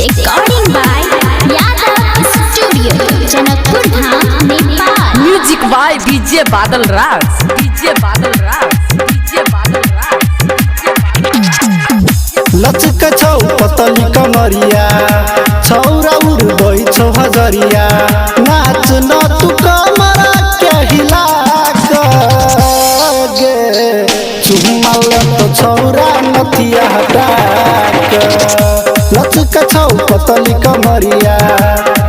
Recording by Yadav Studio, Janakpur Dham, Nepal. Music by DJ Badal Raj. DJ Badal Raj. DJ Badal Raj. लचक छौ पतली कमरिया छौरा उड़ गई छौ हजरिया नाच न तू कमरा के हिला गे चुम्मल तो छौरा नथिया हटा लचक छौ पतली कमरिया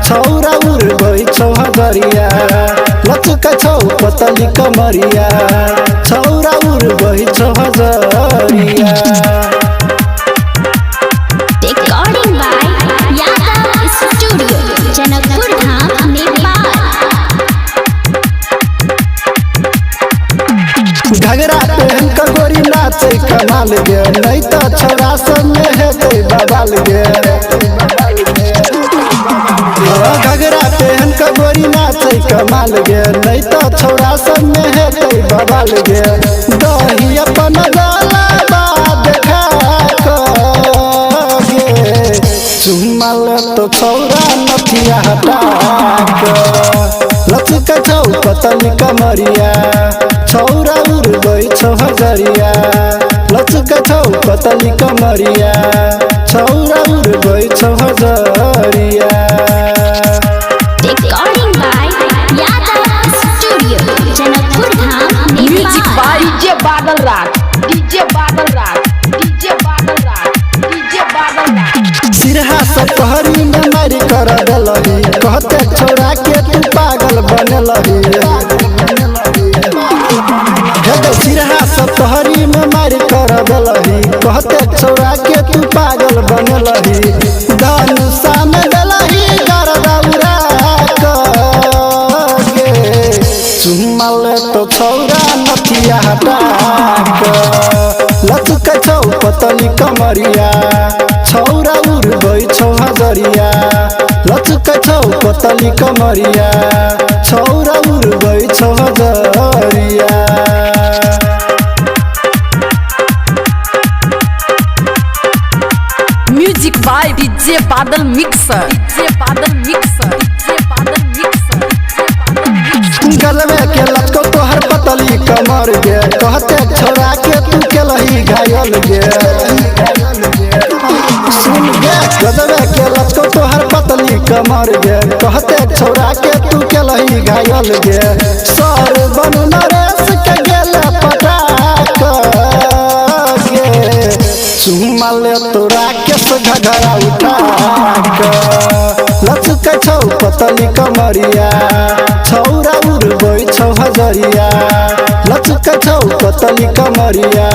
छौरा उड़ गई छौ हजरिया लचक छौ पतली कमरिया छौरा उड़ गई छौ हजरिया Recording by Yadav Studio, Janakpur Dham, Nepal. घगरा पहन का गोरी नाचे कमाल गे नहीं तो छौरा सब में है कोई बवाल गे घगरा पहन का गोरी नाचे कमाल गे नहीं तो छौरा सब में है कोई बवाल गे दही अपन गला देखा गे चुम्मल तो छौरा नथिया हटा लचक छौ पतली कमरिया छौरा उड़ गई छौ हजरिया लचक छौ पतली कमरिया छौरा उड़ गई छौ हजरिया Recording by Yadav Studio, Janakpur Dham, Music Nepal. by DJ Badal Raj. DJ Badal Raj. DJ Badal Raj. DJ Badal Raj. Siraha सब पहरी में मारी कर दलही कहते छोड़ा के तू पागल बनलही सिरहा सब पहरी में मारी कर दलही कहते छोड़ा के तू पागल बनलही धनुषा में दलही कर दौरा के चुम्मल तो छौरा नथिया हटा लचक छौ पतली कमरिया छौरा उड़ गई छौ हजरिया लचक छौ पतली कमरिया छौरा उड़ गई छौ हजरिया Music by DJ Badal Mixer. DJ Badal Mixer. DJ Badal Mixer. गलवे के लचको तोहर पतली कमर गे कहते छोड़ा के तू केलही घायल गे सुन गे गलवे के लचको तोहर पतली कमर गे कहते छोड़ा के तू केलही घायल गे सर बनु नरेश के गेले पटाक गे चुम्मल तोरा के घघरा उठा लचक छौ पतली कमरिया छौरा उड़ गई छौ हजरिया लचक छौ पतली कमरिया